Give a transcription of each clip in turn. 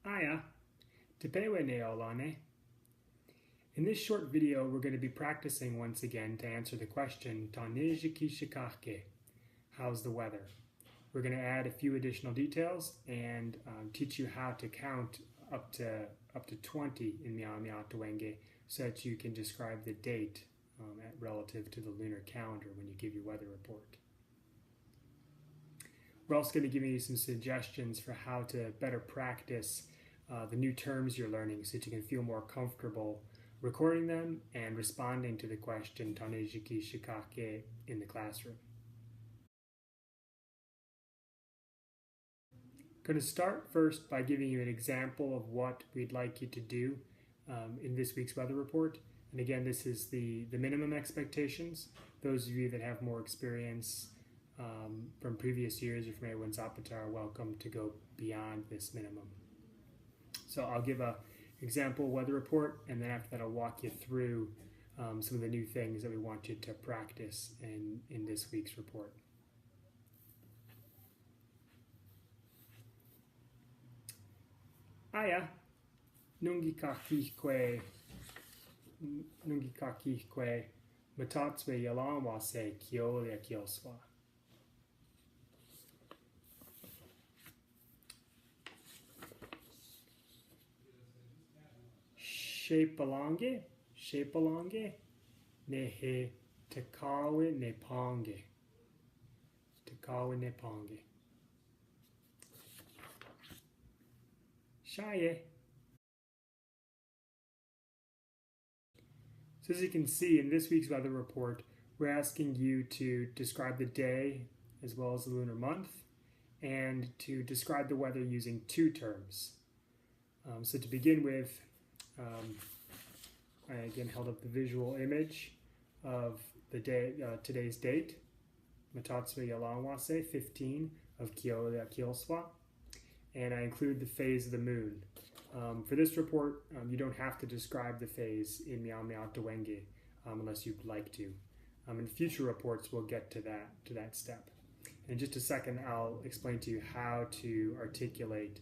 Aya, tepewe neolane. In this short video, we're going to be practicing once again to answer the question, taanis, ikahki, how's the weather? We're going to add a few additional details and teach you how to count up to 20 in Miamiatawenge so that you can describe the date relative to the lunar calendar when you give your weather report. We're also going to give you some suggestions for how to better practice the new terms you're learning so that you can feel more comfortable recording them and responding to the question taanis, ikahki in the classroom. I'm going to start first by giving you an example of what we'd like you to do in this week's weather report. And again, this is the minimum expectations. Those of you that have more experience from previous years or from everyone's Zapata are welcome to go beyond this minimum. So I'll give an example weather report, and then after that I'll walk you through some of the new things that we want you to practice in this week's report. Aya, ikahki matatswe yalanwa se kiolia kioswa. Shapealonge, nehe takawe nepange. Shaye. So as you can see in this week's weather report, we're asking you to describe the day as well as the lunar month and to describe the weather using two terms. So to begin with, I again held up the visual image of the day, today's date, Matatswe Yalanwase, 15 of Kiolia Kioswa, and I include the phase of the moon. For this report, you don't have to describe the phase in Miamiatawenge unless you'd like to. In future reports, we'll get to that step. In just a second, I'll explain to you how to articulate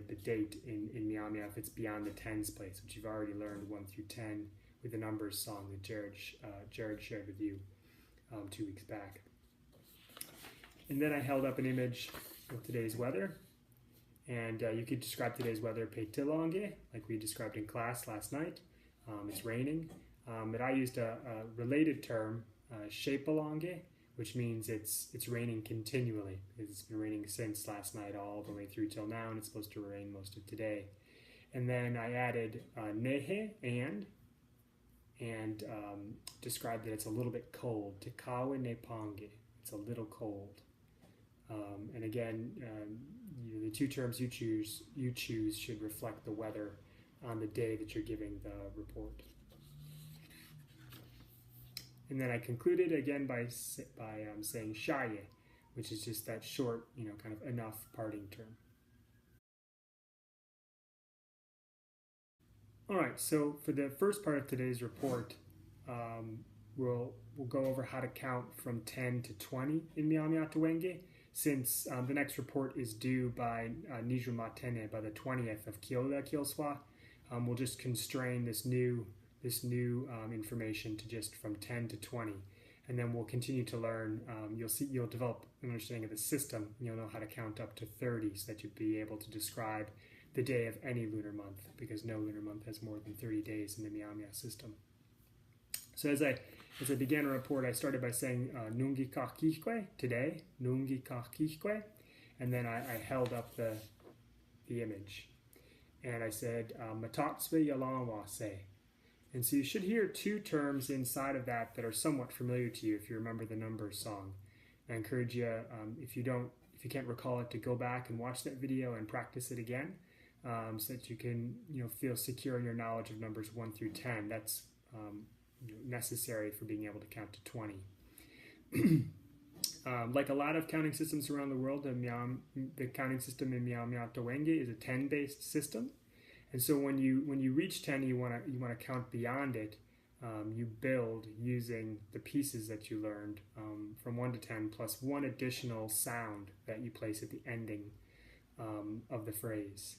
the date in Miami if it's beyond the tens place, which you've already learned 1 through 10 with the numbers song that Jared shared with you 2 weeks back. And then I held up an image of today's weather, and you could describe today's weather peitilonge, like we described in class last night. It's raining, but I used a related term, shapealonge, which means it's raining continually, because it's been raining since last night all the way through till now, and it's supposed to rain most of today. And then I added nehe, and described that it's a little bit cold, takawe nepange, it's a little cold. And again, the two terms you choose should reflect the weather on the day that you're giving the report. And then I concluded again by saying shaye, which is just that short, kind of enough parting term. All right, so for the first part of today's report, we'll go over how to count from 10 to 20 in Miamiatawenge, since the next report is due by Niju Matene, by the 20th of Kiolia Kioswa. We'll just constrain this new information to just from 10 to 20, and then we'll continue to learn. You'll develop an understanding of the system, and you'll know how to count up to 30 so that you'll be able to describe the day of any lunar month, because no lunar month has more than 30 days in the Miamia system. So as I began a report, I started by saying ikahki today, ikahki, and then I held up the image, and I said matatswe yalanwase. And so you should hear two terms inside of that are somewhat familiar to you if you remember the numbers song. I encourage you, if you can't recall it, to go back and watch that video and practice it again, so that you can feel secure in your knowledge of numbers 1 through 10. That's necessary for being able to count to 20. Like a lot of counting systems around the world, the counting system in Miamiatawenge is a 10-based system. And so when you reach 10, you want to count beyond it. You build using the pieces that you learned from 1 to 10, plus one additional sound that you place at the ending of the phrase.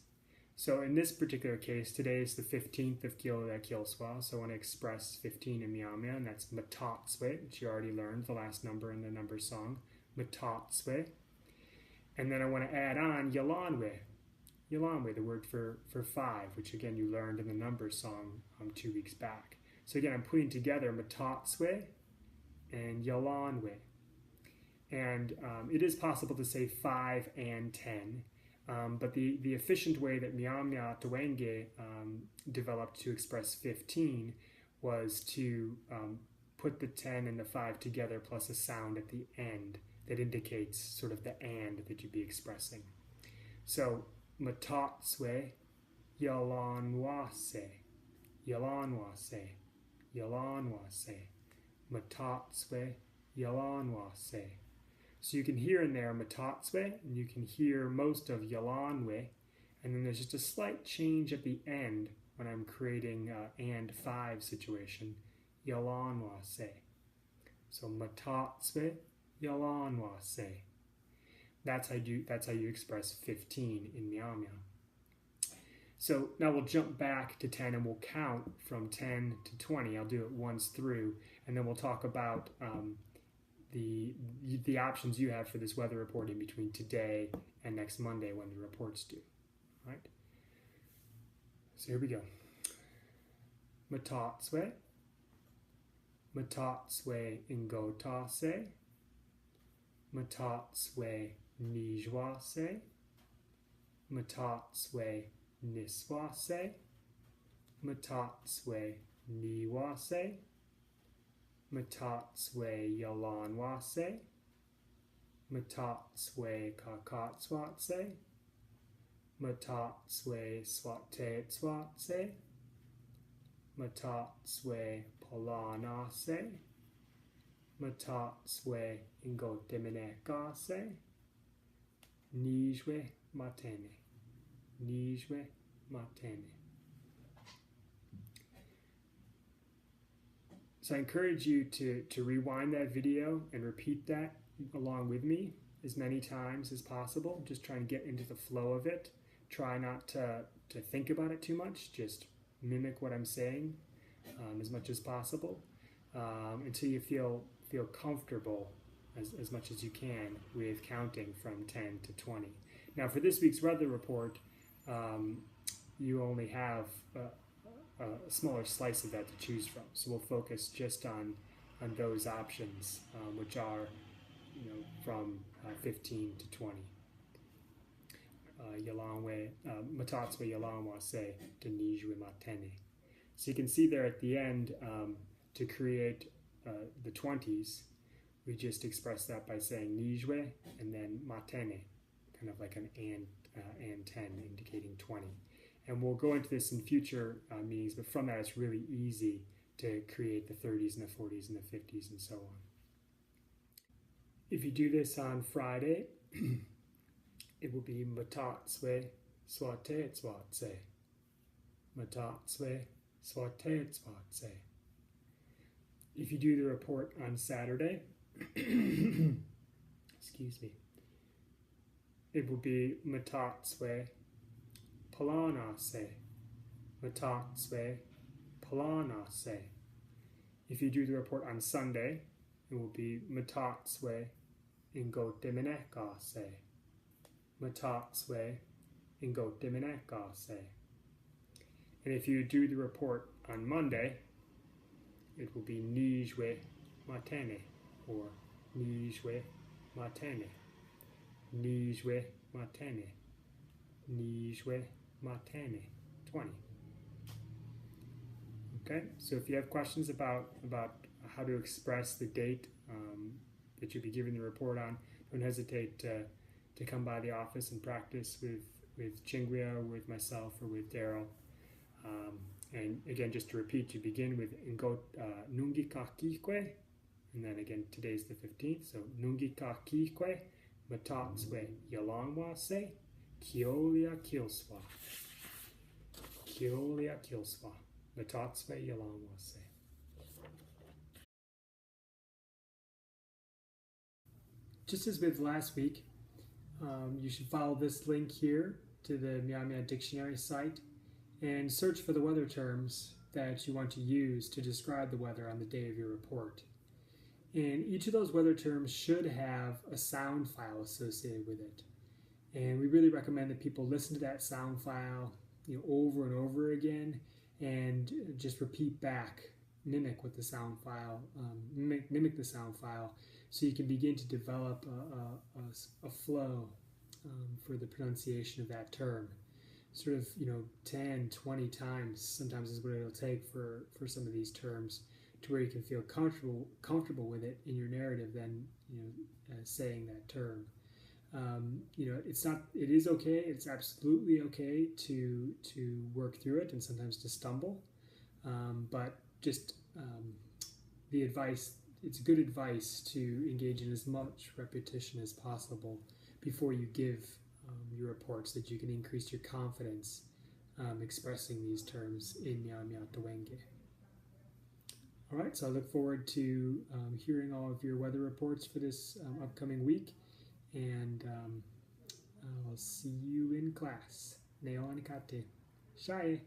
So in this particular case, today is the 15th of Kyolia Kyoswa, so I want to express 15 in Myanmar, and that's Matatswe, which you already learned, the last number in the number song, Matatswe. And then I want to add on Yalanwe, Yalanwe, the word for 5, which again you learned in the number song 2 weeks back. So again, I'm putting together Matatswe and Yalanwe. And it is possible to say 5 and 10. But the efficient way that Myanmar Tawenge developed to express 15 was to put the 10 and the 5 together plus a sound at the end that indicates sort of the and that you'd be expressing. So, Matatswe, Yalanwase, Yalanwase, Yalanwase, Matatswe, Yalanwase. So you can hear in there Matatswe, and you can hear most of Yalanwe, and then there's just a slight change at the end when I'm creating and 5 situation, Yalanwase. So Matatswe, Yalanwase. That's how you express 15 in Myanmar. So now we'll jump back to 10 and we'll count from 10 to 20. I'll do it once through, and then we'll talk about the options you have for this weather reporting between today and next Monday when the report's due. All right? So here we go. Matatswe, Matatswe ingotase, Matatswe nijwase, Matatswe niswase, Matatswe niwase, Matatswe Yalanwase, Matatswe Kakatswatse, Matatswe Swatetswatse, Matatswe Polanase, Matatswe Ingotemenekase, Nijwe Matene, Nijwe Matene. So I encourage you to rewind that video and repeat that along with me as many times as possible. Just try and get into the flow of it. Try not to think about it too much. Just mimic what I'm saying as much as possible until you feel comfortable as much as you can with counting from 10 to 20. Now for this week's weather report, you only have a smaller slice of that to choose from. So we'll focus just on those options, which are, from 15 to 20. Yalanwe, Matatswe Yalanwase, Denijwe Matene. So you can see there at the end, to create the 20s, we just express that by saying Nijwe and then Matene, kind of like an and 10, indicating 20. And we'll go into this in future meetings, but from that it's really easy to create the 30s and the 40s and the 50s and so on. If you do this on Friday, it will be Matatswe Swatetswatse, Matatswe Swatetswatse. If you do the report on Saturday, excuse me, it will be Matatswe Polanase, Matatswe Polanase. If you do the report on Sunday, it will be Matatswe Ingotemenekase, Matatswe Ingotemenekase. And if you do the report on Monday, it will be Nijwe Matene, or Nijwe Matene, Nijwe Matene, Nijwe Matene, 20. Okay, so if you have questions about how to express the date that you'll be giving the report on, don't hesitate to come by the office and practice with Chingwea, or with myself, or with Daryl. And again, just to repeat, you begin with ikahki, and then again, today's the 15th, so ikahki, Matatswe Yalanwase, Kyolia Kyoswa, Kyolia Kyoswa, Matatswe Yalanwase. Just as with last week, you should follow this link here to the Miamia Dictionary site and search for the weather terms that you want to use to describe the weather on the day of your report. And each of those weather terms should have a sound file associated with it. And we really recommend that people listen to that sound file, over and over again, and just repeat back, mimic the sound file, mimic the sound file, so you can begin to develop a flow for the pronunciation of that term. Sort of 10, 20 times sometimes is what it'll take for some of these terms, to where you can feel comfortable with it in your narrative, then saying that term. It is okay, it's absolutely okay to work through it and sometimes to stumble, but just the advice, it's good advice to engage in as much repetition as possible before you give your reports, so that you can increase your confidence expressing these terms in Miamia Tawenge. All right, so I look forward to hearing all of your weather reports for this upcoming week, and I'll see you in class. Neo anikate. Shae.